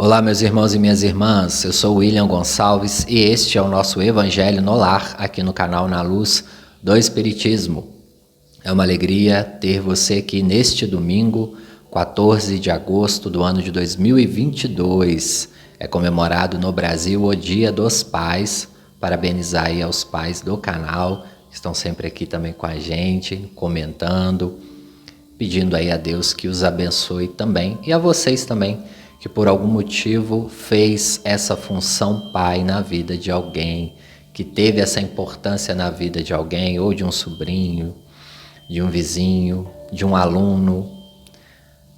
Olá, meus irmãos e minhas irmãs, eu sou William Gonçalves e este é o nosso Evangelho no Lar, aqui no canal Na Luz do Espiritismo. É uma alegria ter você aqui neste domingo, 14 de agosto do ano de 2022. É comemorado no Brasil o Dia dos Pais. Parabenizar aí aos pais do canal, que estão sempre aqui também com a gente, comentando, pedindo aí a Deus que os abençoe também, e a vocês também, que por algum motivo fez essa função pai na vida de alguém, que teve essa importância na vida de alguém, ou de um sobrinho, de um vizinho, de um aluno,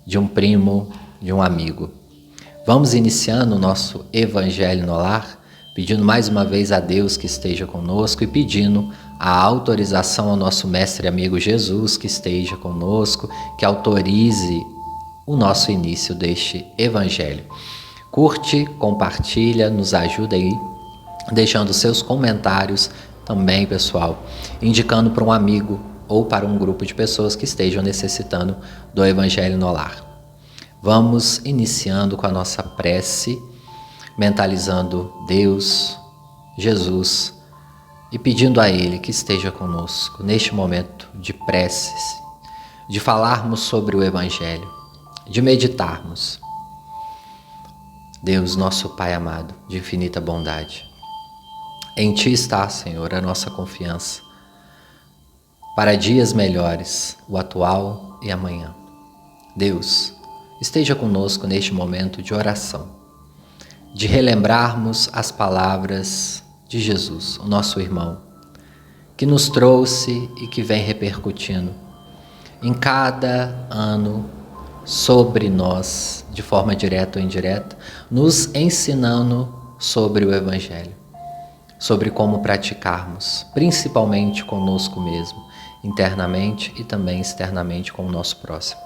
de um primo, de um amigo. Vamos iniciando o nosso Evangelho no Lar, pedindo mais uma vez a Deus que esteja conosco e pedindo a autorização ao nosso mestre e amigo Jesus que esteja conosco, que autorize o nosso início deste Evangelho. Curte, compartilha, nos ajuda aí, deixando seus comentários também, pessoal, indicando para um amigo ou para um grupo de pessoas que estejam necessitando do Evangelho no Lar. Vamos iniciando com a nossa prece, mentalizando Deus, Jesus e pedindo a Ele que esteja conosco neste momento de preces, de falarmos sobre o Evangelho, de meditarmos. Deus, nosso Pai amado, de infinita bondade, em Ti está, Senhor, a nossa confiança para dias melhores, o atual e amanhã. Deus, esteja conosco neste momento de oração, de relembrarmos as palavras de Jesus, o nosso irmão, que nos trouxe e que vem repercutindo em cada ano sobre nós, de forma direta ou indireta, nos ensinando sobre o Evangelho, sobre como praticarmos, principalmente conosco mesmo, internamente e também externamente com o nosso próximo.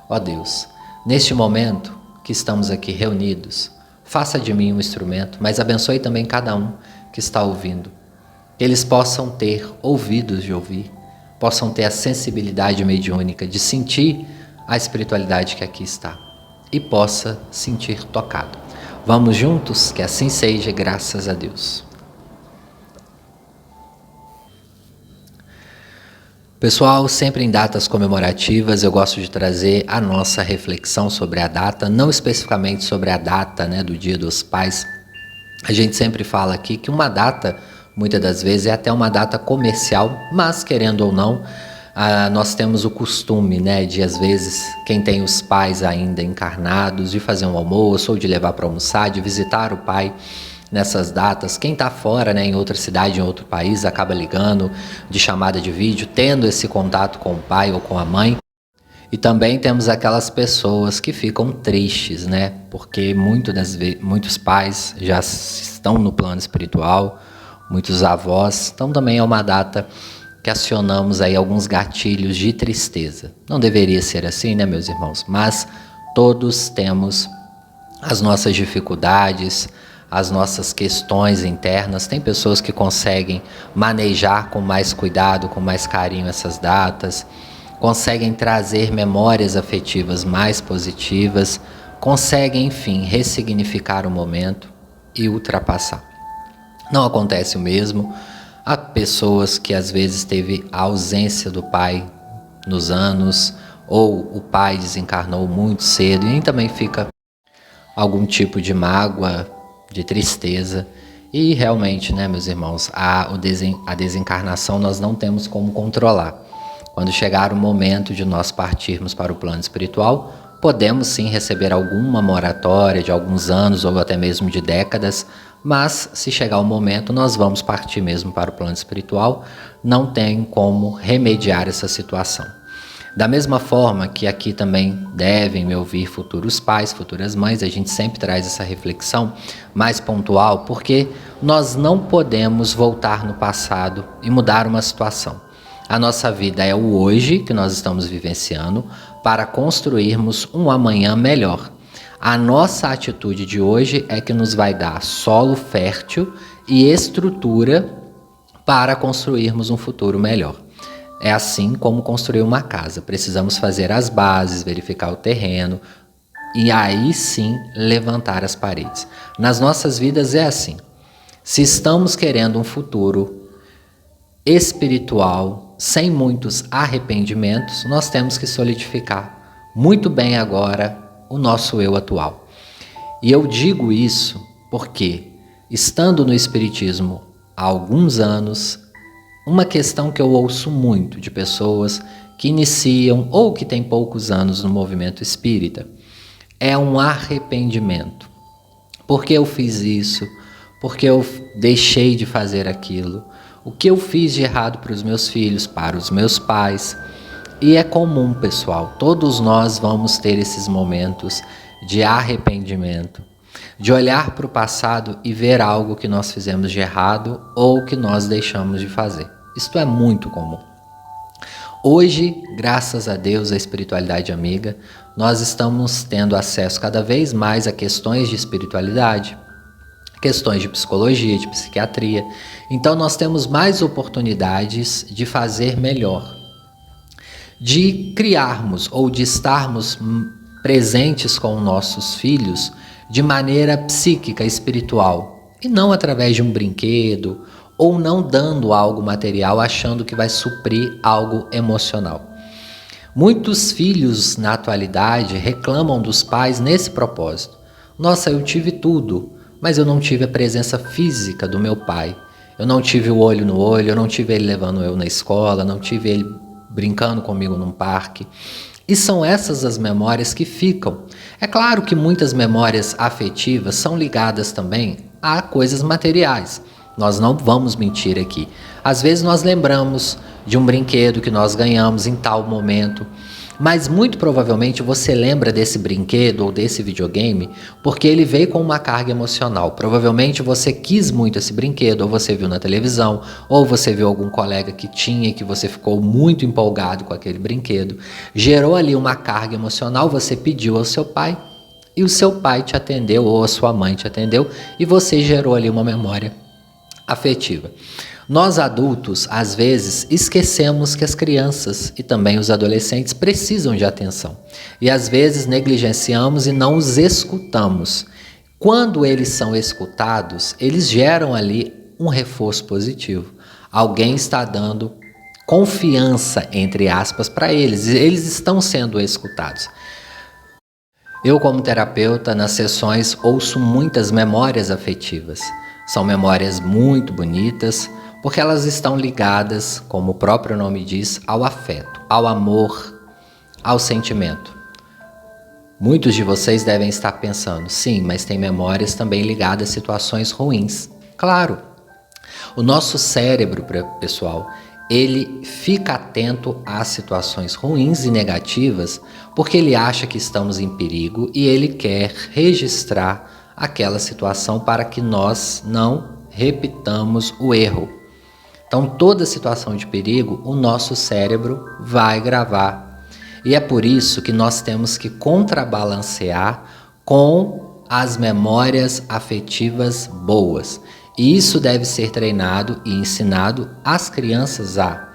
Ó Deus, neste momento que estamos aqui reunidos, faça de mim um instrumento, mas abençoe também cada um que está ouvindo. Que eles possam ter ouvidos de ouvir, possam ter a sensibilidade mediúnica de sentir a espiritualidade que aqui está e possa sentir tocado. Vamos juntos? Que assim seja, graças a Deus. Pessoal, sempre em datas comemorativas eu gosto de trazer a nossa reflexão sobre a data, não especificamente sobre a data, do Dia dos Pais. A gente sempre fala aqui que uma data, muitas das vezes, é até uma data comercial, mas querendo ou não, nós temos o costume, de às vezes, quem tem os pais ainda encarnados, de fazer um almoço ou de levar para almoçar, de visitar o pai nessas datas. Quem está fora, em outra cidade, em outro país, acaba ligando de chamada de vídeo, tendo esse contato com o pai ou com a mãe. E também temos aquelas pessoas que ficam tristes, porque muitos pais já estão no plano espiritual, muitos avós, então também é uma data que acionamos aí alguns gatilhos de tristeza. Não deveria ser assim, meus irmãos? Mas todos temos as nossas dificuldades, as nossas questões internas. Tem pessoas que conseguem manejar com mais cuidado, com mais carinho essas datas, conseguem trazer memórias afetivas mais positivas, conseguem, enfim, ressignificar o momento e ultrapassar. Não acontece o mesmo. Há pessoas que às vezes teve a ausência do pai nos anos, ou o pai desencarnou muito cedo e também fica algum tipo de mágoa, de tristeza. E realmente, meus irmãos, a desencarnação nós não temos como controlar. Quando chegar o momento de nós partirmos para o plano espiritual, podemos sim receber alguma moratória de alguns anos ou até mesmo de décadas, mas se chegar o momento nós vamos partir mesmo para o plano espiritual, não tem como remediar essa situação. Da mesma forma que aqui também devem me ouvir futuros pais, futuras mães, a gente sempre traz essa reflexão mais pontual, porque nós não podemos voltar no passado e mudar uma situação. A nossa vida é o hoje que nós estamos vivenciando para construirmos um amanhã melhor. A nossa atitude de hoje é que nos vai dar solo fértil e estrutura para construirmos um futuro melhor. É assim como construir uma casa. Precisamos fazer as bases, verificar o terreno, e aí sim levantar as paredes. Nas nossas vidas é assim. Se estamos querendo um futuro espiritual, sem muitos arrependimentos, nós temos que solidificar muito bem agora o nosso eu atual. E eu digo isso porque, estando no Espiritismo há alguns anos, uma questão que eu ouço muito de pessoas que iniciam ou que têm poucos anos no movimento espírita é um arrependimento. Por que eu fiz isso? Por que eu deixei de fazer aquilo? O que eu fiz de errado para os meus filhos, para os meus pais? E é comum, pessoal, todos nós vamos ter esses momentos de arrependimento, de olhar para o passado e ver algo que nós fizemos de errado ou que nós deixamos de fazer. Isto é muito comum. Hoje, graças a Deus, a espiritualidade amiga, nós estamos tendo acesso cada vez mais a questões de espiritualidade, questões de psicologia, de psiquiatria. Então nós temos mais oportunidades de fazer melhor, de criarmos ou de estarmos presentes com nossos filhos de maneira psíquica, espiritual, e não através de um brinquedo ou não dando algo material achando que vai suprir algo emocional. Muitos filhos na atualidade reclamam dos pais nesse propósito. Nossa, eu tive tudo, mas eu não tive a presença física do meu pai. Eu não tive o olho no olho, eu não tive ele levando eu na escola, não tive ele brincando comigo num parque. E são essas as memórias que ficam. É claro que muitas memórias afetivas são ligadas também a coisas materiais. Nós não vamos mentir aqui. Às vezes nós lembramos de um brinquedo que nós ganhamos em tal momento, mas muito provavelmente você lembra desse brinquedo ou desse videogame porque ele veio com uma carga emocional. Provavelmente você quis muito esse brinquedo, ou você viu na televisão, ou você viu algum colega que tinha e que você ficou muito empolgado com aquele brinquedo. Gerou ali uma carga emocional, você pediu ao seu pai e o seu pai te atendeu ou a sua mãe te atendeu e você gerou ali uma memória afetiva. Nós adultos, às vezes, esquecemos que as crianças e também os adolescentes precisam de atenção. E às vezes negligenciamos e não os escutamos. Quando eles são escutados, eles geram ali um reforço positivo. Alguém está dando confiança, entre aspas, para eles. Eles estão sendo escutados. Eu, como terapeuta, nas sessões ouço muitas memórias afetivas. São memórias muito bonitas, porque elas estão ligadas, como o próprio nome diz, ao afeto, ao amor, ao sentimento. Muitos de vocês devem estar pensando, sim, mas tem memórias também ligadas a situações ruins. Claro, o nosso cérebro, pessoal, ele fica atento às situações ruins e negativas porque ele acha que estamos em perigo e ele quer registrar aquela situação para que nós não repitamos o erro. Então, toda situação de perigo, o nosso cérebro vai gravar. E é por isso que nós temos que contrabalancear com as memórias afetivas boas. E isso deve ser treinado e ensinado às crianças a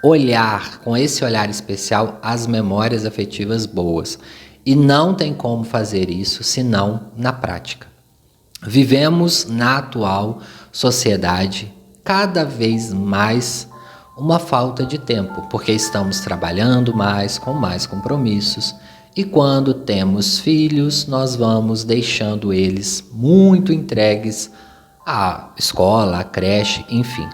olhar, com esse olhar especial, as memórias afetivas boas. E não tem como fazer isso senão na prática. Vivemos na atual sociedade cada vez mais uma falta de tempo, porque estamos trabalhando mais, com mais compromissos, e quando temos filhos, nós vamos deixando eles muito entregues à escola, à creche, enfim.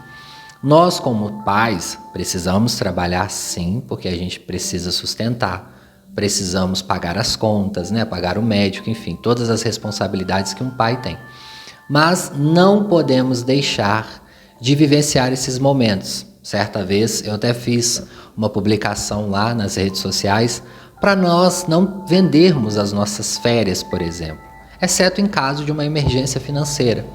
Nós, como pais, precisamos trabalhar sim, porque a gente precisa sustentar. Precisamos pagar as contas, né? Pagar o médico, enfim, todas as responsabilidades que um pai tem. Mas não podemos deixar de vivenciar esses momentos. Certa vez eu até fiz uma publicação lá nas redes sociais para nós não vendermos as nossas férias, por exemplo, exceto em caso de uma emergência financeira.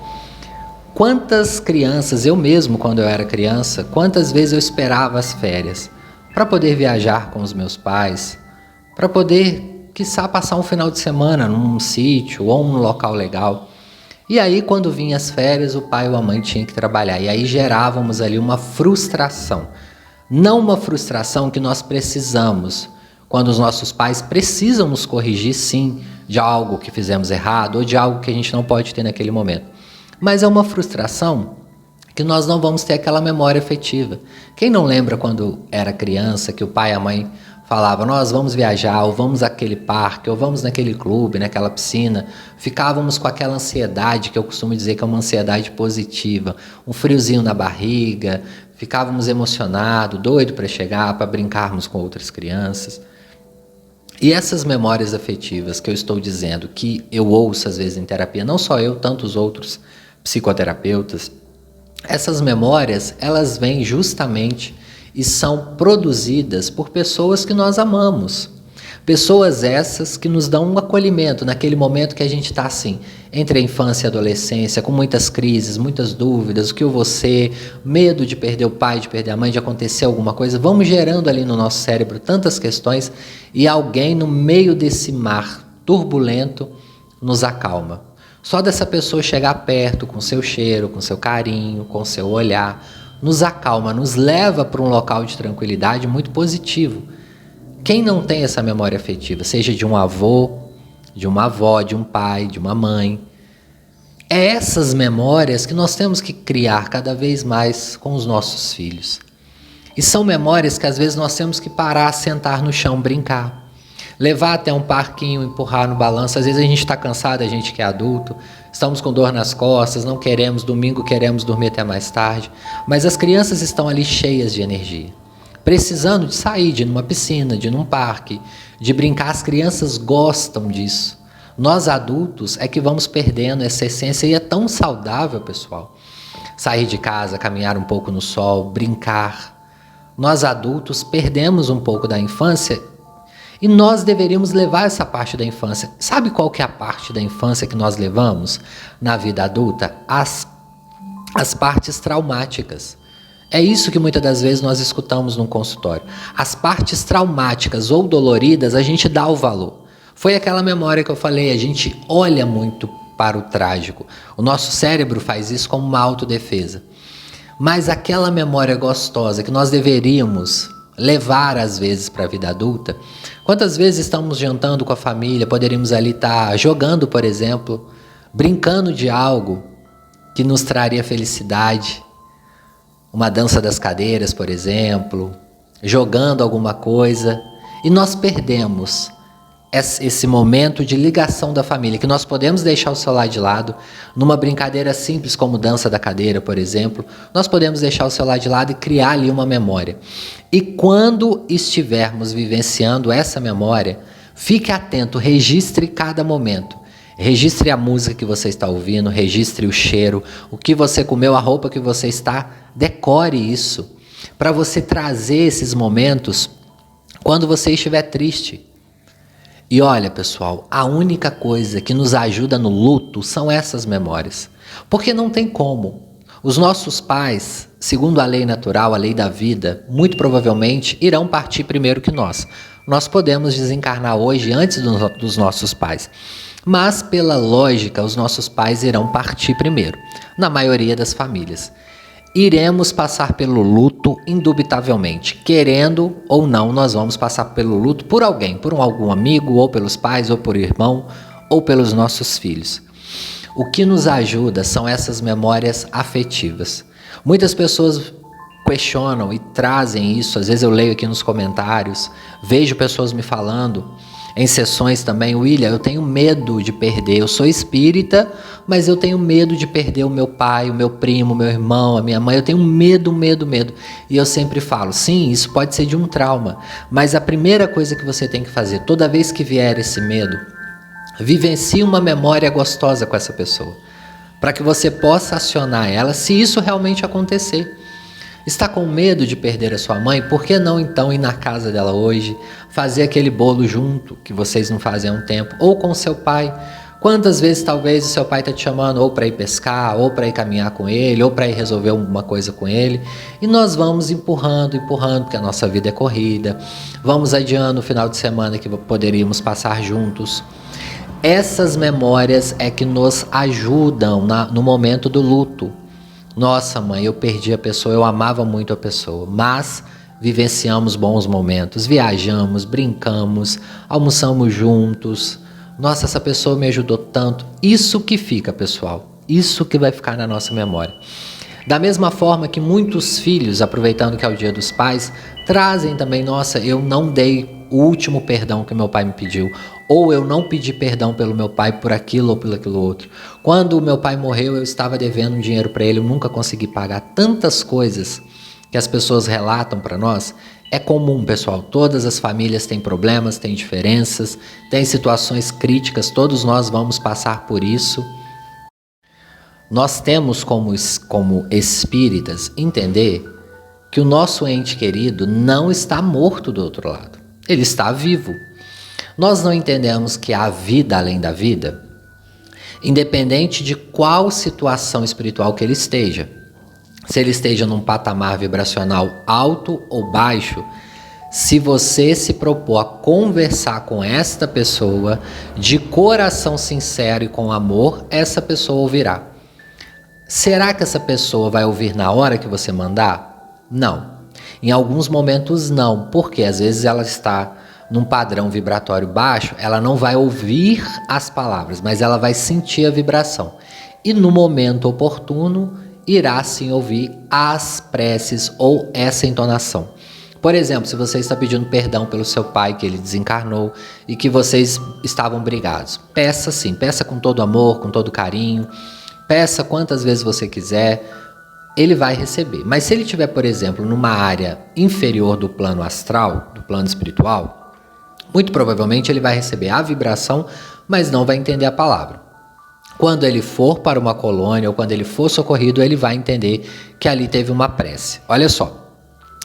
Quantas crianças, eu mesmo quando eu era criança, quantas vezes eu esperava as férias para poder viajar com os meus pais, para poder, quiçá, passar um final de semana num sítio ou num local legal. E aí, quando vinha as férias, o pai ou a mãe tinham que trabalhar. E aí gerávamos ali uma frustração. Não uma frustração que nós precisamos. Quando os nossos pais precisam nos corrigir, sim, de algo que fizemos errado ou de algo que a gente não pode ter naquele momento. Mas é uma frustração que nós não vamos ter aquela memória afetiva. Quem não lembra quando era criança que o pai e a mãe falavam, nós vamos viajar, ou vamos àquele parque, ou vamos naquele clube, naquela piscina. Ficávamos com aquela ansiedade, que eu costumo dizer que é uma ansiedade positiva, um friozinho na barriga, ficávamos emocionados, doidos para chegar, para brincarmos com outras crianças. E essas memórias afetivas que eu estou dizendo, que eu ouço às vezes em terapia, não só eu, tantos outros psicoterapeutas, essas memórias, elas vêm justamente e são produzidas por pessoas que nós amamos. Pessoas essas que nos dão um acolhimento naquele momento que a gente está assim, entre a infância e a adolescência, com muitas crises, muitas dúvidas, o que eu vou ser, medo de perder o pai, de perder a mãe, de acontecer alguma coisa. Vamos gerando ali no nosso cérebro tantas questões e alguém no meio desse mar turbulento nos acalma. Só dessa pessoa chegar perto com seu cheiro, com seu carinho, com seu olhar, nos acalma, nos leva para um local de tranquilidade muito positivo. Quem não tem essa memória afetiva, seja de um avô, de uma avó, de um pai, de uma mãe, é essas memórias que nós temos que criar cada vez mais com os nossos filhos. E são memórias que às vezes nós temos que parar, sentar no chão, brincar. Levar até um parquinho, empurrar no balanço. Às vezes a gente está cansado, a gente que é adulto, estamos com dor nas costas, não queremos, domingo queremos dormir até mais tarde. Mas as crianças estão ali cheias de energia, precisando de sair, de ir numa piscina, de ir num parque, de brincar. As crianças gostam disso. Nós adultos é que vamos perdendo essa essência e é tão saudável, pessoal. Sair de casa, caminhar um pouco no sol, brincar. Nós adultos perdemos um pouco da infância. E nós deveríamos levar essa parte da infância. Sabe qual que é a parte da infância que nós levamos na vida adulta? As partes traumáticas. É isso que muitas das vezes nós escutamos num consultório. As partes traumáticas ou doloridas, a gente dá o valor. Foi aquela memória que eu falei, a gente olha muito para o trágico. O nosso cérebro faz isso como uma autodefesa. Mas aquela memória gostosa que nós deveríamos levar às vezes para a vida adulta. Quantas vezes estamos jantando com a família, poderíamos ali estar jogando, por exemplo, brincando de algo que nos traria felicidade, uma dança das cadeiras, por exemplo, jogando alguma coisa, e nós perdemos esse momento de ligação da família, que nós podemos deixar o celular de lado, numa brincadeira simples como dança da cadeira, por exemplo, nós podemos deixar o celular de lado e criar ali uma memória. E quando estivermos vivenciando essa memória, fique atento, registre cada momento. Registre a música que você está ouvindo, registre o cheiro, o que você comeu, a roupa que você está, decore isso, para você trazer esses momentos quando você estiver triste. E olha, pessoal, a única coisa que nos ajuda no luto são essas memórias. Porque não tem como. Os nossos pais, segundo a lei natural, a lei da vida, muito provavelmente irão partir primeiro que nós. Nós podemos desencarnar hoje antes dos nossos pais. Mas, pela lógica, os nossos pais irão partir primeiro, na maioria das famílias. Iremos passar pelo luto indubitavelmente. Querendo ou não, nós vamos passar pelo luto por alguém, por algum amigo, ou pelos pais, ou por irmão, ou pelos nossos filhos. O que nos ajuda são essas memórias afetivas. Muitas pessoas questionam e trazem isso, às vezes eu leio aqui nos comentários, vejo pessoas me falando, em sessões também, William, eu tenho medo de perder, eu sou espírita, mas eu tenho medo de perder o meu pai, o meu primo, o meu irmão, a minha mãe, eu tenho medo. E eu sempre falo, sim, isso pode ser de um trauma, mas a primeira coisa que você tem que fazer, toda vez que vier esse medo, vivencie uma memória gostosa com essa pessoa, para que você possa acionar ela se isso realmente acontecer. Está com medo de perder a sua mãe? Por que não então ir na casa dela hoje, fazer aquele bolo junto, que vocês não fazem há um tempo, ou com seu pai? Quantas vezes talvez o seu pai está te chamando ou para ir pescar, ou para ir caminhar com ele, ou para ir resolver alguma coisa com ele, e nós vamos empurrando, porque a nossa vida é corrida, vamos adiando o final de semana que poderíamos passar juntos. Essas memórias é que nos ajudam no momento do luto. Nossa, mãe, eu perdi a pessoa, eu amava muito a pessoa, mas vivenciamos bons momentos, viajamos, brincamos, almoçamos juntos, Nossa, essa pessoa me ajudou tanto. Isso que fica, pessoal. Isso que vai ficar na nossa memória. Da mesma forma que muitos filhos, aproveitando que é o Dia dos Pais, trazem também, nossa, eu não dei o último perdão que meu pai me pediu, ou eu não pedi perdão pelo meu pai por aquilo ou por aquilo outro. Quando o meu pai morreu, eu estava devendo um dinheiro para ele, eu nunca consegui pagar. Tantas coisas que as pessoas relatam para nós. É comum, pessoal, todas as famílias têm problemas, têm diferenças, têm situações críticas, todos nós vamos passar por isso. Nós temos como espíritas entender que o nosso ente querido não está morto do outro lado, ele está vivo. Nós não entendemos que há vida além da vida, independente de qual situação espiritual que ele esteja. Se ele esteja num patamar vibracional alto ou baixo, se você se propor a conversar com esta pessoa de coração sincero e com amor, essa pessoa ouvirá. Será que essa pessoa vai ouvir na hora que você mandar? Não. Em alguns momentos não, porque às vezes ela está num padrão vibratório baixo, ela não vai ouvir as palavras, mas ela vai sentir a vibração. E no momento oportuno, irá sim ouvir as preces ou essa entonação. Por exemplo, se você está pedindo perdão pelo seu pai que ele desencarnou e que vocês estavam brigados, peça sim, peça com todo amor, com todo carinho, peça quantas vezes você quiser, ele vai receber. Mas se ele estiver, por exemplo, numa área inferior do plano astral, do plano espiritual, muito provavelmente ele vai receber a vibração, mas não vai entender a palavra. Quando ele for para uma colônia ou quando ele for socorrido, ele vai entender que ali teve uma prece. Olha só,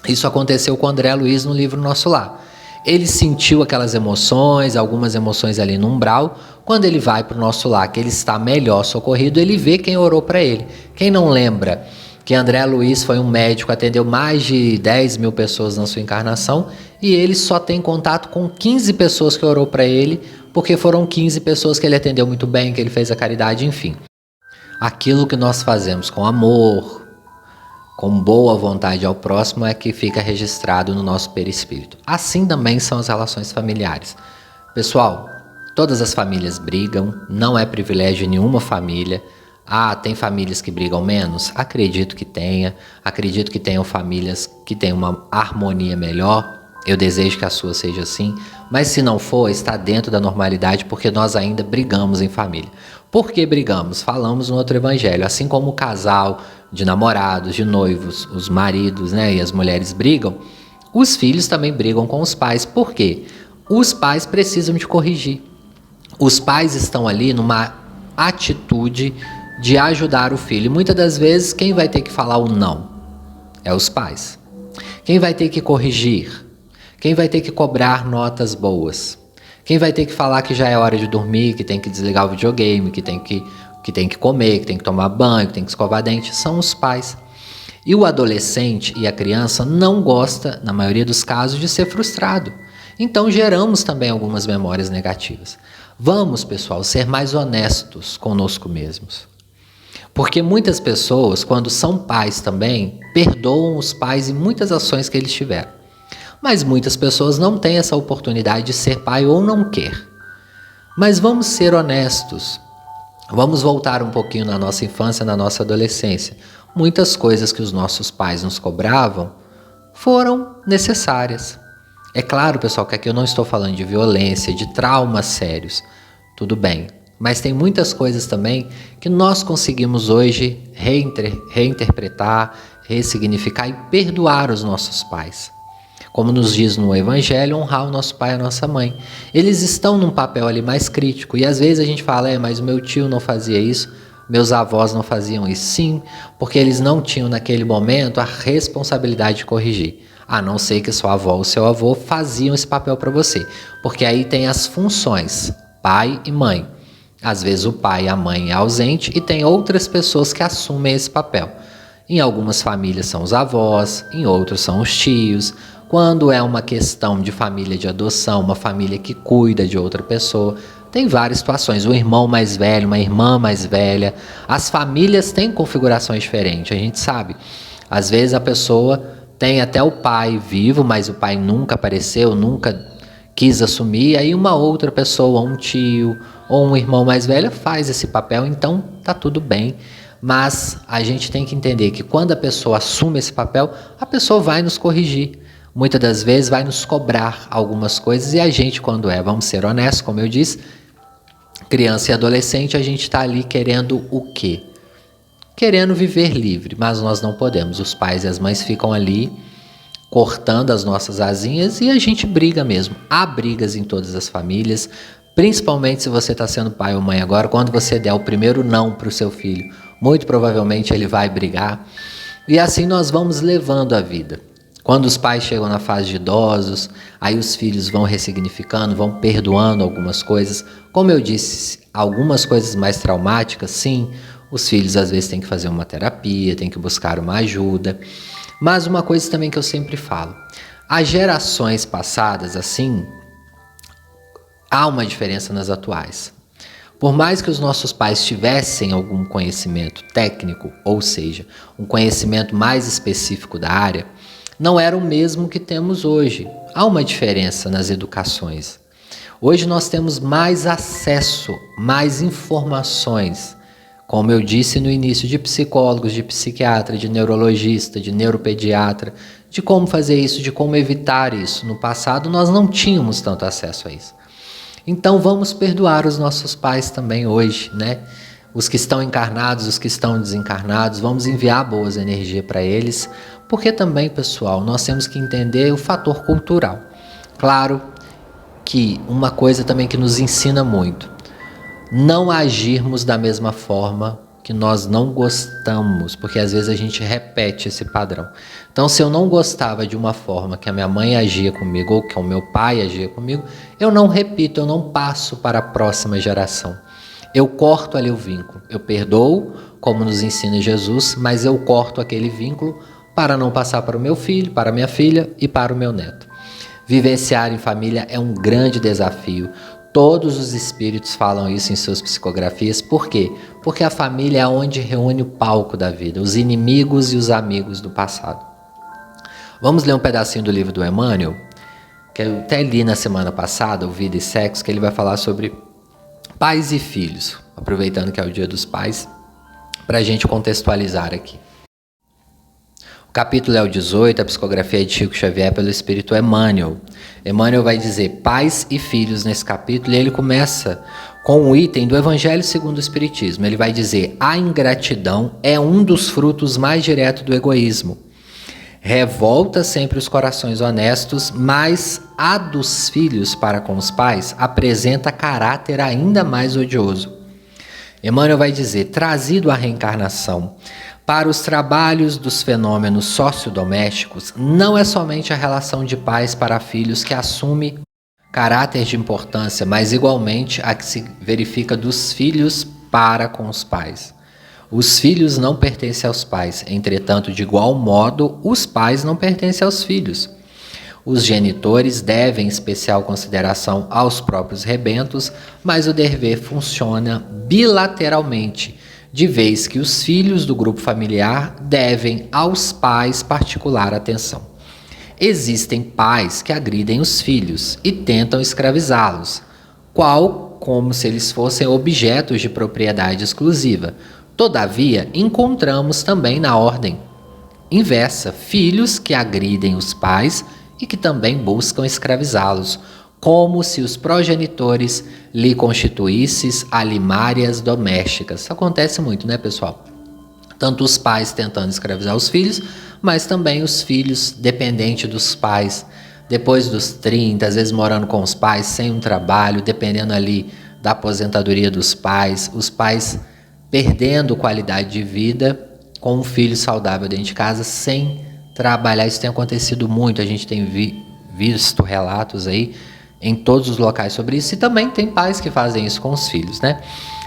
isso aconteceu com o André Luiz no livro Nosso Lar. Ele sentiu aquelas emoções, algumas emoções ali no umbral. Quando ele vai para o Nosso Lar, que ele está melhor socorrido, ele vê quem orou para ele. Quem não lembra que André Luiz foi um médico, atendeu mais de 10 mil pessoas na sua encarnação e ele só tem contato com 15 pessoas que orou para ele, porque foram 15 pessoas que ele atendeu muito bem, que ele fez a caridade, enfim. Aquilo que nós fazemos com amor, com boa vontade ao próximo é que fica registrado no nosso perispírito. Assim também são as relações familiares. Pessoal, todas as famílias brigam, não é privilégio de nenhuma família. Ah, tem famílias que brigam menos? Acredito que tenha. Acredito que tenham famílias que têm uma harmonia melhor. Eu desejo que a sua seja assim. Mas se não for, está dentro da normalidade, porque nós ainda brigamos em família. Por que brigamos? Falamos no outro evangelho. Assim como o casal de namorados, de noivos, os maridos, né, e as mulheres brigam, os filhos também brigam com os pais. Por quê? Os pais precisam de corrigir. Os pais estão ali numa atitude de ajudar o filho. E muitas das vezes, quem vai ter que falar o não? É os pais. Quem vai ter que corrigir? Quem vai ter que cobrar notas boas? Quem vai ter que falar que já é hora de dormir, que tem que desligar o videogame, que tem que comer, que tem que tomar banho, que tem que escovar dente? São os pais. E o adolescente e a criança não gosta, na maioria dos casos, de ser frustrado. Então geramos também algumas memórias negativas. Vamos, pessoal, ser mais honestos conosco mesmos. Porque muitas pessoas, quando são pais também, perdoam os pais em muitas ações que eles tiveram. Mas muitas pessoas não têm essa oportunidade de ser pai ou não quer. Mas vamos ser honestos. Vamos voltar um pouquinho na nossa infância, na nossa adolescência. Muitas coisas que os nossos pais nos cobravam foram necessárias. É claro, pessoal, que aqui eu não estou falando de violência, de traumas sérios. Tudo bem. Mas tem muitas coisas também que nós conseguimos hoje reinterpretar, ressignificar e perdoar os nossos pais. Como nos diz no Evangelho, honrar o nosso pai e a nossa mãe. Eles estão num papel ali mais crítico. E às vezes a gente fala, mas o meu tio não fazia isso, meus avós não faziam isso. Sim, porque eles não tinham naquele momento a responsabilidade de corrigir. A não ser que sua avó ou seu avô faziam esse papel para você. Porque aí tem as funções, pai e mãe. Às vezes o pai e a mãe é ausente e tem outras pessoas que assumem esse papel. Em algumas famílias são os avós, em outros são os tios. Quando é uma questão de família de adoção, uma família que cuida de outra pessoa, tem várias situações. Um irmão mais velho, uma irmã mais velha. As famílias têm configurações diferentes, a gente sabe. Às vezes a pessoa tem até o pai vivo, mas o pai nunca apareceu, nunca quis assumir, aí uma outra pessoa, um tio ou um irmão mais velho faz esse papel, então tá tudo bem. Mas a gente tem que entender que quando a pessoa assume esse papel, a pessoa vai nos corrigir. Muitas das vezes vai nos cobrar algumas coisas e a gente, quando vamos ser honestos, como eu disse, criança e adolescente, a gente está ali querendo o quê? Querendo viver livre, mas nós não podemos. Os pais e as mães ficam ali cortando as nossas asinhas e a gente briga mesmo. Há brigas em todas as famílias, principalmente se você está sendo pai ou mãe agora, quando você der o primeiro não para o seu filho, muito provavelmente ele vai brigar. E assim nós vamos levando a vida. Quando os pais chegam na fase de idosos, aí os filhos vão ressignificando, vão perdoando algumas coisas. Como eu disse, algumas coisas mais traumáticas, sim, os filhos às vezes têm que fazer uma terapia, têm que buscar uma ajuda. Mas uma coisa também que eu sempre falo, as gerações passadas, assim, há uma diferença nas atuais. Por mais que os nossos pais tivessem algum conhecimento técnico, ou seja, um conhecimento mais específico da área, não era o mesmo que temos hoje. Há uma diferença nas educações. Hoje nós temos mais acesso, mais informações, como eu disse no início, de psicólogos, de psiquiatra, de neurologista, de neuropediatra, de como fazer isso, de como evitar isso. No passado nós não tínhamos tanto acesso a isso. Então vamos perdoar os nossos pais também hoje, né? Os que estão encarnados, os que estão desencarnados, vamos enviar boas energias para eles, porque também, pessoal, nós temos que entender o fator cultural. Claro que uma coisa também que nos ensina muito, não agirmos da mesma forma que nós não gostamos, porque às vezes a gente repete esse padrão. Então, se eu não gostava de uma forma que a minha mãe agia comigo ou que o meu pai agia comigo, eu não repito, eu não passo para a próxima geração. Eu corto ali o vínculo. Eu perdoo, como nos ensina Jesus, mas eu corto aquele vínculo para não passar para o meu filho, para a minha filha e para o meu neto. Vivenciar em família é um grande desafio. Todos os espíritos falam isso em suas psicografias. Por quê? Porque a família é onde reúne o palco da vida, os inimigos e os amigos do passado. Vamos ler um pedacinho do livro do Emmanuel, que eu até li na semana passada, o Vida e Sexo, que ele vai falar sobre pais e filhos, aproveitando que é o Dia dos Pais, para a gente contextualizar aqui. O capítulo é o 18, a psicografia de Chico Xavier pelo Espírito Emmanuel. Emmanuel vai dizer pais e filhos nesse capítulo, e ele começa com um item do Evangelho segundo o Espiritismo. Ele vai dizer: a ingratidão é um dos frutos mais diretos do egoísmo. Revolta sempre os corações honestos, mas a dos filhos para com os pais apresenta caráter ainda mais odioso. Emmanuel vai dizer: trazido à reencarnação para os trabalhos dos fenômenos sociodomésticos, não é somente a relação de pais para filhos que assume caráter de importância, mas igualmente a que se verifica dos filhos para com os pais. Os filhos não pertencem aos pais, entretanto, de igual modo, os pais não pertencem aos filhos. Os genitores devem especial consideração aos próprios rebentos, mas o dever funciona bilateralmente, de vez que os filhos do grupo familiar devem aos pais particular atenção. Existem pais que agridem os filhos e tentam escravizá-los, como se eles fossem objetos de propriedade exclusiva. Todavia, encontramos também na ordem inversa filhos que agridem os pais e que também buscam escravizá-los, como se os progenitores lhe constituíssem alimárias domésticas. Isso acontece muito, né, pessoal? Tanto os pais tentando escravizar os filhos, mas também os filhos dependentes dos pais, depois dos 30, às vezes morando com os pais, sem um trabalho, dependendo ali da aposentadoria dos pais, os pais perdendo qualidade de vida com um filho saudável dentro de casa, sem trabalhar. Isso tem acontecido muito, a gente tem visto relatos aí em todos os locais sobre isso, e também tem pais que fazem isso com os filhos, né?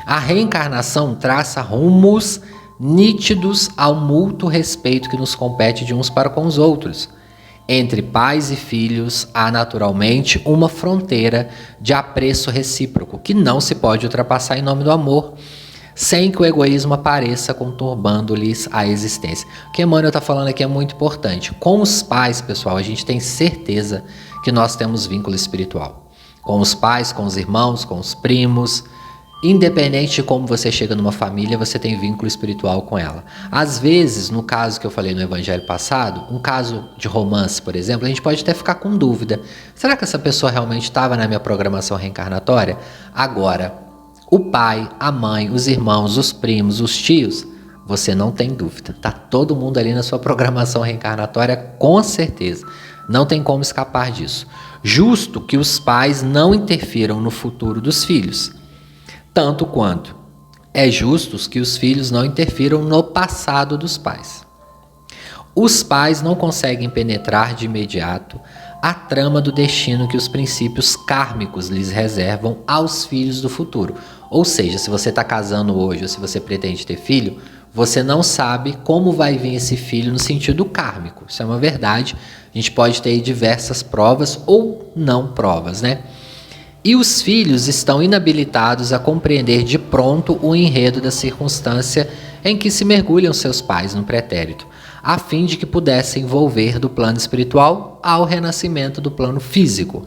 A reencarnação traça rumos nítidos ao mútuo respeito que nos compete de uns para com os outros. Entre pais e filhos há naturalmente uma fronteira de apreço recíproco que não se pode ultrapassar em nome do amor, sem que o egoísmo apareça conturbando-lhes a existência. O que Emmanuel está falando aqui é muito importante. Com os pais, pessoal, a gente tem certeza que nós temos vínculo espiritual. Com os pais, com os irmãos, com os primos. Independente de como você chega numa família, você tem vínculo espiritual com ela. Às vezes, no caso que eu falei no evangelho passado, um caso de romance, por exemplo, a gente pode até ficar com dúvida. Será que essa pessoa realmente estava na minha programação reencarnatória? Agora, o pai, a mãe, os irmãos, os primos, os tios, você não tem dúvida. Tá todo mundo ali na sua programação reencarnatória, com certeza. Não tem como escapar disso. Justo que os pais não interfiram no futuro dos filhos. Tanto quanto é justo que os filhos não interfiram no passado dos pais. Os pais não conseguem penetrar de imediato a trama do destino que os princípios kármicos lhes reservam aos filhos do futuro. Ou seja, se você está casando hoje ou se você pretende ter filho, você não sabe como vai vir esse filho no sentido kármico. Isso é uma verdade. A gente pode ter diversas provas ou não provas, né? E os filhos estão inabilitados a compreender de pronto o enredo da circunstância em que se mergulham seus pais no pretérito, a fim de que pudessem volver do plano espiritual ao renascimento do plano físico,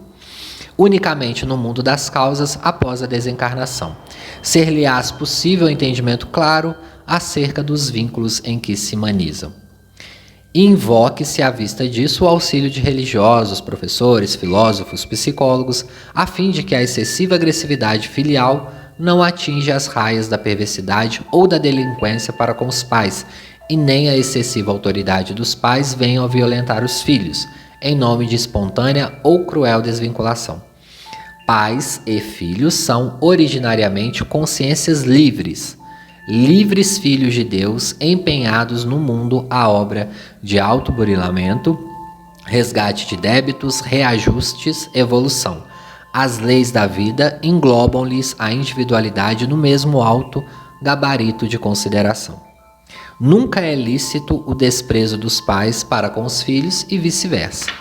unicamente no mundo das causas após a desencarnação. Ser-lhe-ás possível entendimento claro acerca dos vínculos em que se manizam. Invoque-se à vista disso o auxílio de religiosos, professores, filósofos, psicólogos, a fim de que a excessiva agressividade filial não atinja as raias da perversidade ou da delinquência para com os pais, e nem a excessiva autoridade dos pais venham a violentar os filhos, em nome de espontânea ou cruel desvinculação. Pais e filhos são originariamente consciências livres filhos de Deus empenhados no mundo à obra de autoburilamento, resgate de débitos, reajustes, evolução. As leis da vida englobam-lhes a individualidade no mesmo alto gabarito de consideração. Nunca é lícito o desprezo dos pais para com os filhos e vice-versa.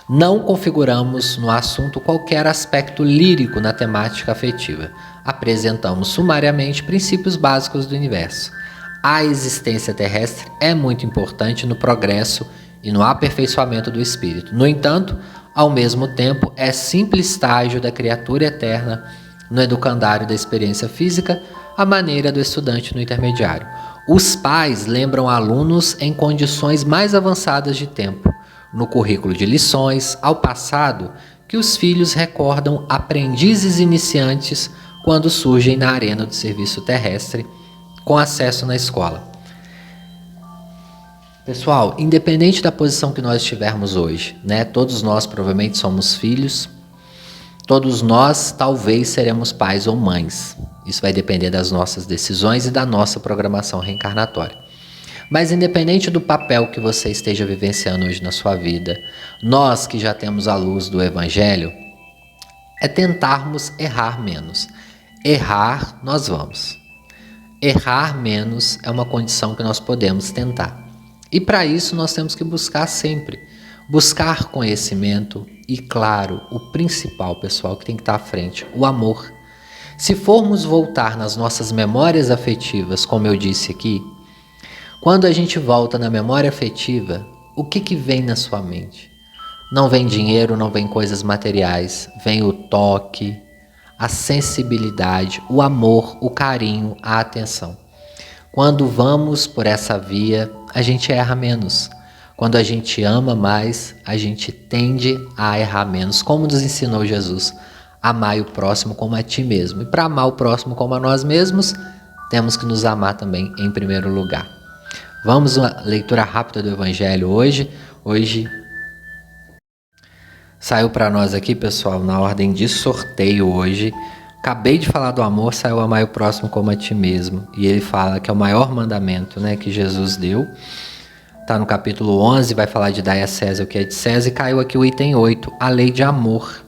Não configuramos no assunto qualquer aspecto lírico na temática afetiva. Apresentamos sumariamente princípios básicos do universo. A existência terrestre é muito importante no progresso e no aperfeiçoamento do espírito. No entanto, ao mesmo tempo, é simples estágio da criatura eterna no educandário da experiência física, à maneira do estudante no intermediário. Os pais lembram alunos em condições mais avançadas de tempo, no currículo de lições, ao passado, que os filhos recordam aprendizes iniciantes quando surgem na arena do serviço terrestre, com acesso na escola. Pessoal, independente da posição que nós estivermos hoje, né? Todos nós provavelmente somos filhos, todos nós talvez seremos pais ou mães. Isso vai depender das nossas decisões e da nossa programação reencarnatória. Mas independente do papel que você esteja vivenciando hoje na sua vida, nós que já temos a luz do Evangelho, é tentarmos errar menos. Errar, nós vamos. Errar menos é uma condição que nós podemos tentar. E para isso nós temos que buscar sempre. Buscar conhecimento e, claro, o principal, pessoal, que tem que estar à frente, o amor. Se formos voltar nas nossas memórias afetivas, como eu disse aqui, quando a gente volta na memória afetiva, o que vem na sua mente? Não vem dinheiro, não vem coisas materiais, vem o toque, a sensibilidade, o amor, o carinho, a atenção. Quando vamos por essa via, a gente erra menos. Quando a gente ama mais, a gente tende a errar menos. Como nos ensinou Jesus, amai o próximo como a ti mesmo. E para amar o próximo como a nós mesmos, temos que nos amar também em primeiro lugar. Vamos uma leitura rápida do Evangelho hoje. Hoje saiu para nós aqui, pessoal, na ordem de sorteio hoje. Acabei de falar do amor, saiu amar o próximo como a ti mesmo. E ele fala que é o maior mandamento, né, que Jesus deu. Está no capítulo 11, vai falar de dai a César o que é de César. E caiu aqui o item 8, a lei de amor.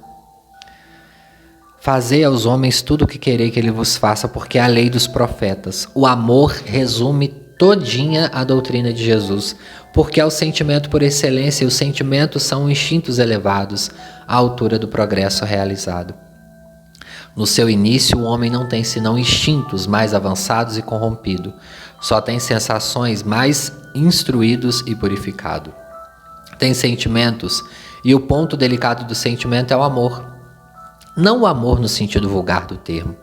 Fazei aos homens tudo o que querer que ele vos faça, porque é a lei dos profetas. O amor resume todinha a doutrina de Jesus, porque é o sentimento por excelência, e os sentimentos são instintos elevados à altura do progresso realizado. No seu início, o homem não tem senão instintos mais avançados e corrompidos, só tem sensações mais instruídos e purificado. tem sentimentos, e o ponto delicado do sentimento é o amor. Não o amor no sentido vulgar do termo,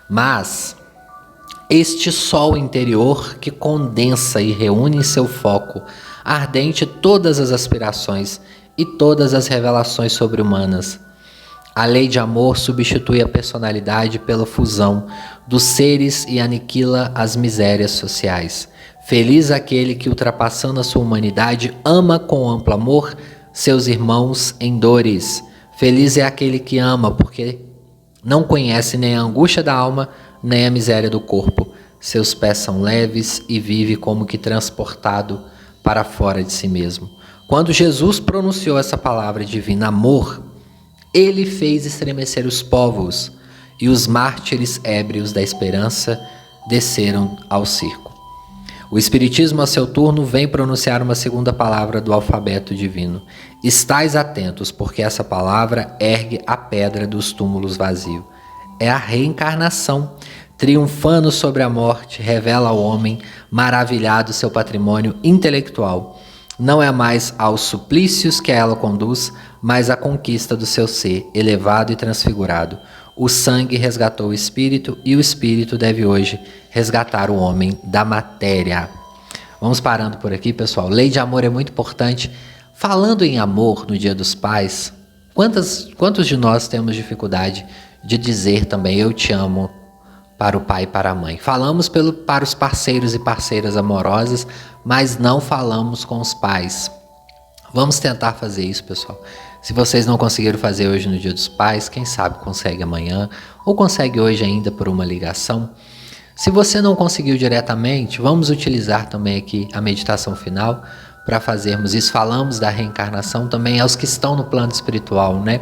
mas este sol interior que condensa e reúne em seu foco ardente todas as aspirações e todas as revelações sobre-humanas. A lei de amor substitui a personalidade pela fusão dos seres e aniquila as misérias sociais. Feliz aquele que, ultrapassando a sua humanidade, ama com amplo amor seus irmãos em dores. Feliz é aquele que ama, porque não conhece nem a angústia da alma, nem a miséria do corpo. Seus pés são leves e vive como que transportado para fora de si mesmo. Quando Jesus pronunciou essa palavra divina, amor, ele fez estremecer os povos, e os mártires ébrios da esperança desceram ao circo. O Espiritismo, a seu turno, vem pronunciar uma segunda palavra do alfabeto divino. Estais atentos, porque essa palavra ergue a pedra dos túmulos vazios. É a reencarnação, triunfando sobre a morte, revela ao homem maravilhado seu patrimônio intelectual. Não é mais aos suplícios que ela conduz, mas à conquista do seu ser, elevado e transfigurado. O sangue resgatou o espírito, e o espírito deve hoje resgatar o homem da matéria. Vamos parando por aqui, pessoal. Lei de amor é muito importante. Falando em amor no Dia dos Pais, quantos de nós temos dificuldade de dizer também eu te amo para o pai e para a mãe? Falamos para os parceiros e parceiras amorosas, mas não falamos com os pais. Vamos tentar fazer isso, pessoal. Se vocês não conseguiram fazer hoje no Dia dos Pais, quem sabe consegue amanhã, ou consegue hoje ainda por uma ligação. Se você não conseguiu diretamente, vamos utilizar também aqui a meditação final para fazermos isso. Falamos da reencarnação também aos que estão no plano espiritual, né?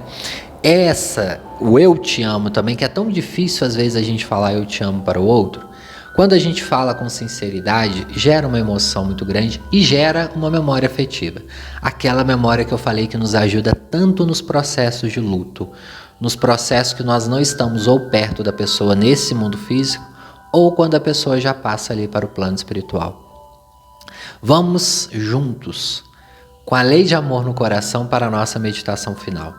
O eu te amo também, que é tão difícil às vezes a gente falar eu te amo para o outro. Quando a gente fala com sinceridade, gera uma emoção muito grande e gera uma memória afetiva. Aquela memória que eu falei que nos ajuda tanto nos processos de luto, nos processos que nós não estamos ou perto da pessoa nesse mundo físico, ou quando a pessoa já passa ali para o plano espiritual. Vamos juntos, com a lei de amor no coração, para a nossa meditação final.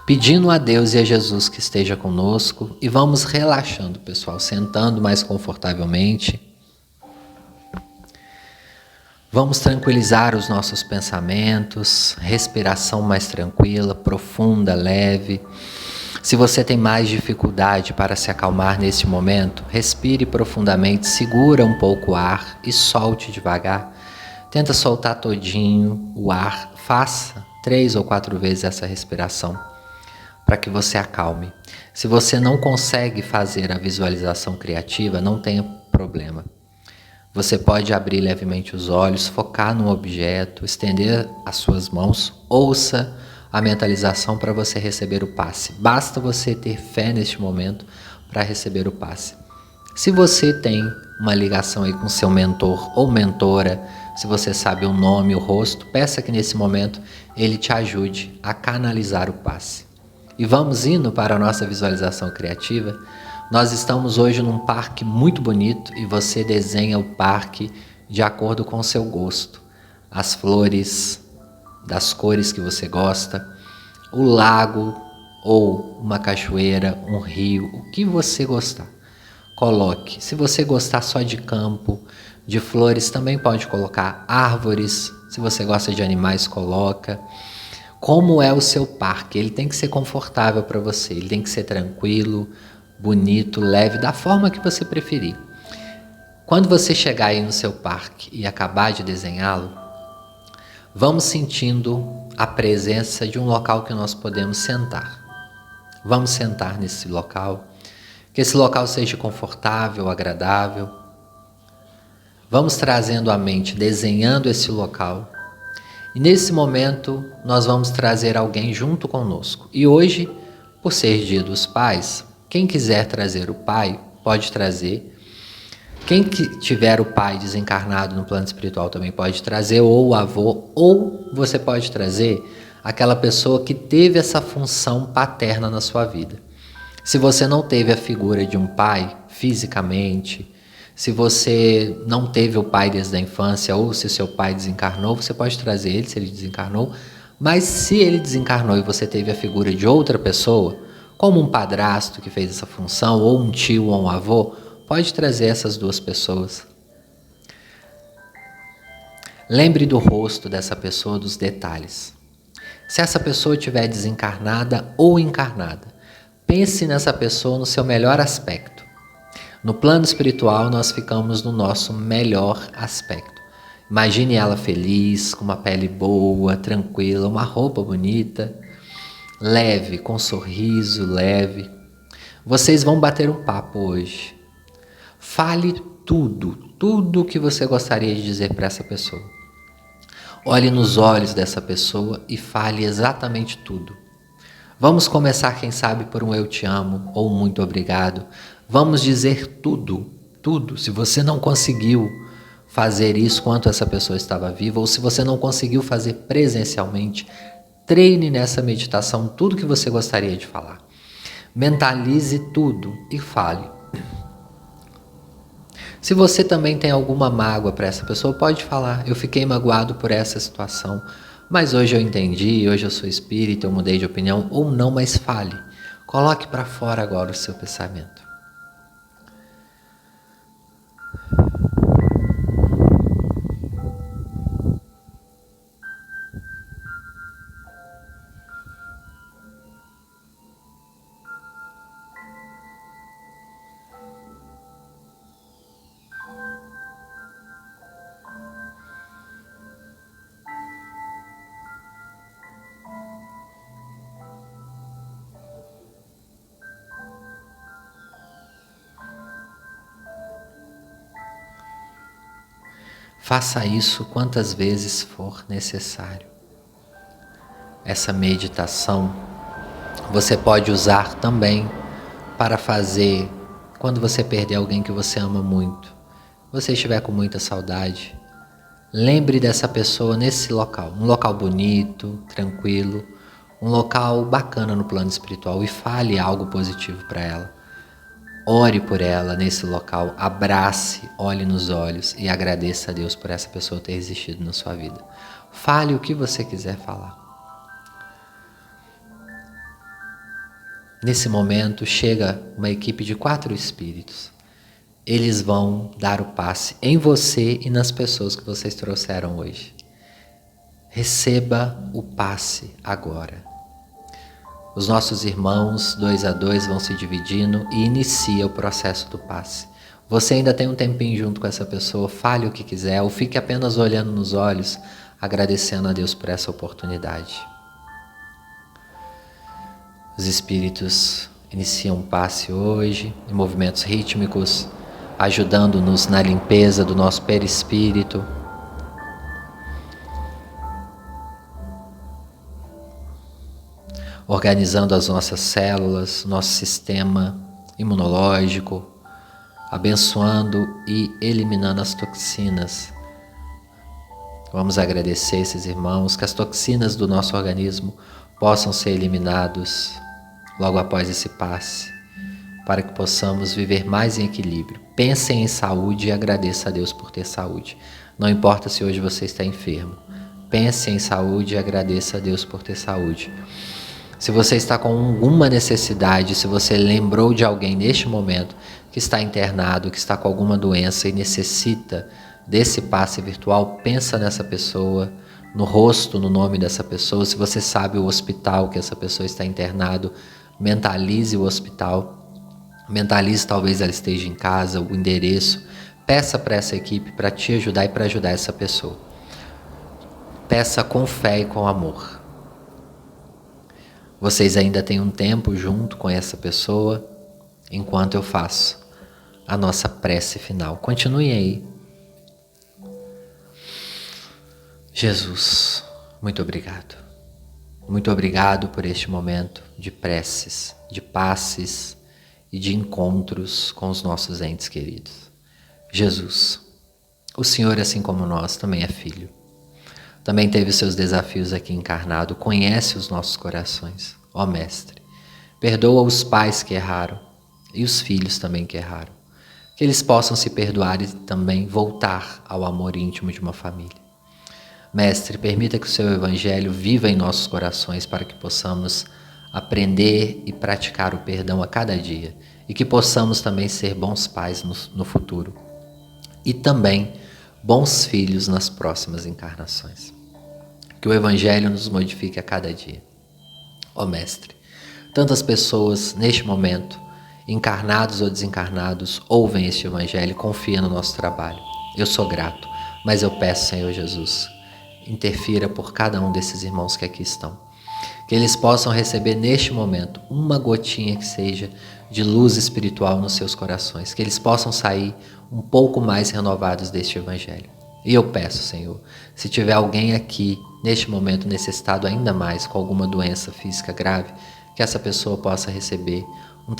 Pedindo a Deus e a Jesus que esteja conosco, e vamos relaxando, pessoal, sentando mais confortavelmente. Vamos tranquilizar os nossos pensamentos, respiração mais tranquila, profunda, leve. Se você tem mais dificuldade para se acalmar neste momento, respire profundamente, segura um pouco o ar e solte devagar. Tenta soltar todinho o ar, faça 3 ou 4 vezes essa respiração, para que você acalme. Se você não consegue fazer a visualização criativa, não tenha problema. Você pode abrir levemente os olhos, focar num objeto, estender as suas mãos, ouça a mentalização para você receber o passe. Basta você ter fé neste momento para receber o passe. Se você tem uma ligação aí com seu mentor ou mentora, se você sabe o nome, o rosto, peça que nesse momento ele te ajude a canalizar o passe. E vamos indo para a nossa visualização criativa. Nós estamos hoje num parque muito bonito e você desenha o parque de acordo com o seu gosto. As flores das cores que você gosta, o lago ou uma cachoeira, um rio, o que você gostar. Coloque. Se você gostar só de campo, de flores, também pode colocar árvores. Se você gosta de animais, coloca. Como é o seu parque? Ele tem que ser confortável para você, ele tem que ser tranquilo, bonito, leve, da forma que você preferir. Quando você chegar aí no seu parque e acabar de desenhá-lo, vamos sentindo a presença de um local que nós podemos sentar. Vamos sentar nesse local, que esse local seja confortável, agradável. Vamos trazendo à mente, desenhando esse local. E nesse momento, nós vamos trazer alguém junto conosco. E hoje, por ser Dia dos Pais, quem quiser trazer o pai, pode trazer. Quem tiver o pai desencarnado no plano espiritual também pode trazer, ou o avô, ou você pode trazer aquela pessoa que teve essa função paterna na sua vida. Se você não teve a figura de um pai fisicamente, Se você não teve o pai desde a infância, ou se seu pai desencarnou, você pode trazer ele, se ele desencarnou. Mas se ele desencarnou e você teve a figura de outra pessoa, como um padrasto que fez essa função, ou um tio ou um avô, pode trazer essas duas pessoas. Lembre do rosto dessa pessoa, dos detalhes. Se essa pessoa estiver desencarnada ou encarnada, pense nessa pessoa no seu melhor aspecto. No plano espiritual, nós ficamos no nosso melhor aspecto. Imagine ela feliz, com uma pele boa, tranquila, uma roupa bonita, leve, com um sorriso leve. Vocês vão bater um papo hoje. Fale tudo o que você gostaria de dizer para essa pessoa. Olhe nos olhos dessa pessoa e fale exatamente tudo. Vamos começar, quem sabe, por um eu te amo ou um muito obrigado. Vamos dizer tudo. Se você não conseguiu fazer isso enquanto essa pessoa estava viva, ou se você não conseguiu fazer presencialmente, treine nessa meditação tudo que você gostaria de falar. Mentalize tudo e fale. Se você também tem alguma mágoa para essa pessoa, pode falar. Eu fiquei magoado por essa situação, mas hoje eu entendi, hoje eu sou espírita, eu mudei de opinião, ou não, mas fale. Coloque para fora agora o seu pensamento. Faça isso quantas vezes for necessário. Essa meditação você pode usar também para fazer quando você perder alguém que você ama muito. Você estiver com muita saudade, lembre dessa pessoa nesse local. Um local bonito, tranquilo, um local bacana no plano espiritual, e fale algo positivo para ela. Ore por ela nesse local, abrace, olhe nos olhos e agradeça a Deus por essa pessoa ter existido na sua vida. Fale o que você quiser falar. Nesse momento chega uma equipe de 4 espíritos. Eles vão dar o passe em você e nas pessoas que vocês trouxeram hoje. Receba o passe agora. Os nossos irmãos, 2 a 2, vão se dividindo e inicia o processo do passe. Você ainda tem um tempinho junto com essa pessoa, fale o que quiser ou fique apenas olhando nos olhos, agradecendo a Deus por essa oportunidade. Os espíritos iniciam o passe hoje, em movimentos rítmicos, ajudando-nos na limpeza do nosso perispírito. Organizando as nossas células, nosso sistema imunológico, abençoando e eliminando as toxinas. Vamos agradecer esses irmãos, que as toxinas do nosso organismo possam ser eliminados logo após esse passe, para que possamos viver mais em equilíbrio. Pensem em saúde e agradeça a Deus por ter saúde. Não importa se hoje você está enfermo. Pense em saúde e agradeça a Deus por ter saúde. Se você está com alguma necessidade, se você lembrou de alguém neste momento que está internado, que está com alguma doença e necessita desse passe virtual, pensa nessa pessoa, no rosto, no nome dessa pessoa. Se você sabe o hospital que essa pessoa está internado, mentalize o hospital, mentalize talvez ela esteja em casa, o endereço. Peça para essa equipe para te ajudar e para ajudar essa pessoa. Peça com fé e com amor. Vocês ainda têm um tempo junto com essa pessoa, enquanto eu faço a nossa prece final. Continuem aí. Jesus, muito obrigado. Muito obrigado por este momento de preces, de passes e de encontros com os nossos entes queridos. Jesus, o Senhor, assim como nós, também é filho. Também teve seus desafios aqui encarnado, conhece os nossos corações. Ó Mestre, perdoa os pais que erraram e os filhos também que erraram. que eles possam se perdoar e também voltar ao amor íntimo de uma família. Mestre, permita que o seu Evangelho viva em nossos corações para que possamos aprender e praticar o perdão a cada dia e que possamos também ser bons pais no futuro e também bons filhos nas próximas encarnações. Que o Evangelho nos modifique a cada dia. Ó Mestre, tantas pessoas neste momento, encarnados ou desencarnados, ouvem este Evangelho e confiam no nosso trabalho. Eu sou grato, mas eu peço, Senhor Jesus, interfira por cada um desses irmãos que aqui estão. Que eles possam receber neste momento uma gotinha que seja de luz espiritual nos seus corações. Que eles possam sair um pouco mais renovados deste Evangelho. E eu peço, Senhor, se tiver alguém aqui neste momento necessitado ainda mais com alguma doença física grave, que essa pessoa possa receber um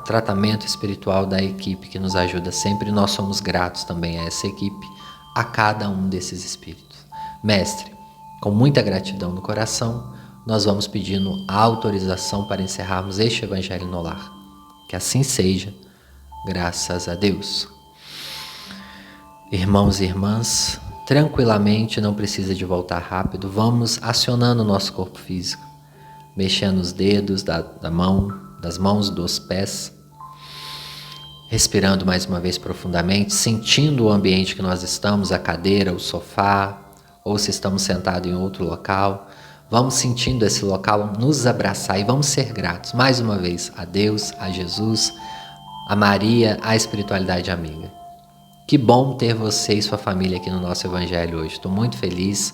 tratamento espiritual da equipe que nos ajuda sempre. E nós somos gratos também a essa equipe, a cada um desses espíritos. Mestre, com muita gratidão no coração, nós vamos pedindo a autorização para encerrarmos este Evangelho no Lar. Que assim seja, graças a Deus. Irmãos e irmãs, tranquilamente, não precisa de voltar rápido, vamos acionando o nosso corpo físico, mexendo os dedos das mãos, dos pés, respirando mais uma vez profundamente, sentindo o ambiente que nós estamos, a cadeira, o sofá, ou se estamos sentados em outro local. Vamos sentindo esse local nos abraçar e vamos ser gratos, mais uma vez, a Deus, a Jesus, a Maria, a espiritualidade amiga. Que bom ter você e sua família aqui no nosso Evangelho hoje. Estou muito feliz.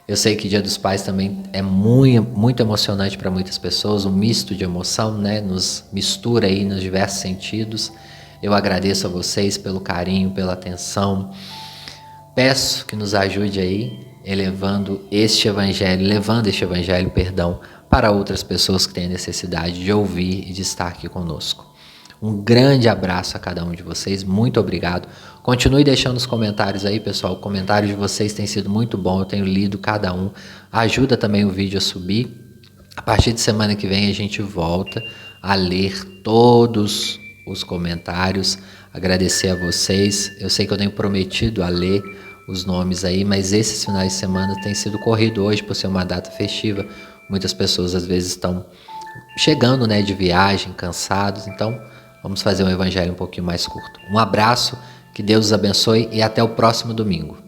Eu sei que Dia dos Pais também é muito emocionante para muitas pessoas, um misto de emoção, né? Nos mistura aí nos diversos sentidos. Eu agradeço a vocês pelo carinho, pela atenção. Peço que nos ajude aí, levando este Evangelho, para outras pessoas que têm necessidade de ouvir e de estar aqui conosco. Um grande abraço a cada um de vocês, muito obrigado. Continue deixando os comentários aí, pessoal. O comentário de vocês tem sido muito bom, eu tenho lido cada um. Ajuda também o vídeo a subir. A partir de semana que vem a gente volta a ler todos os comentários. Agradecer a vocês. Eu sei que eu tenho prometido a ler os nomes aí, mas esses finais de semana tem sido corrido hoje por ser uma data festiva. Muitas pessoas às vezes estão chegando, né, de viagem, cansados, então vamos fazer um Evangelho um pouquinho mais curto. Um abraço, que Deus os abençoe e até o próximo domingo.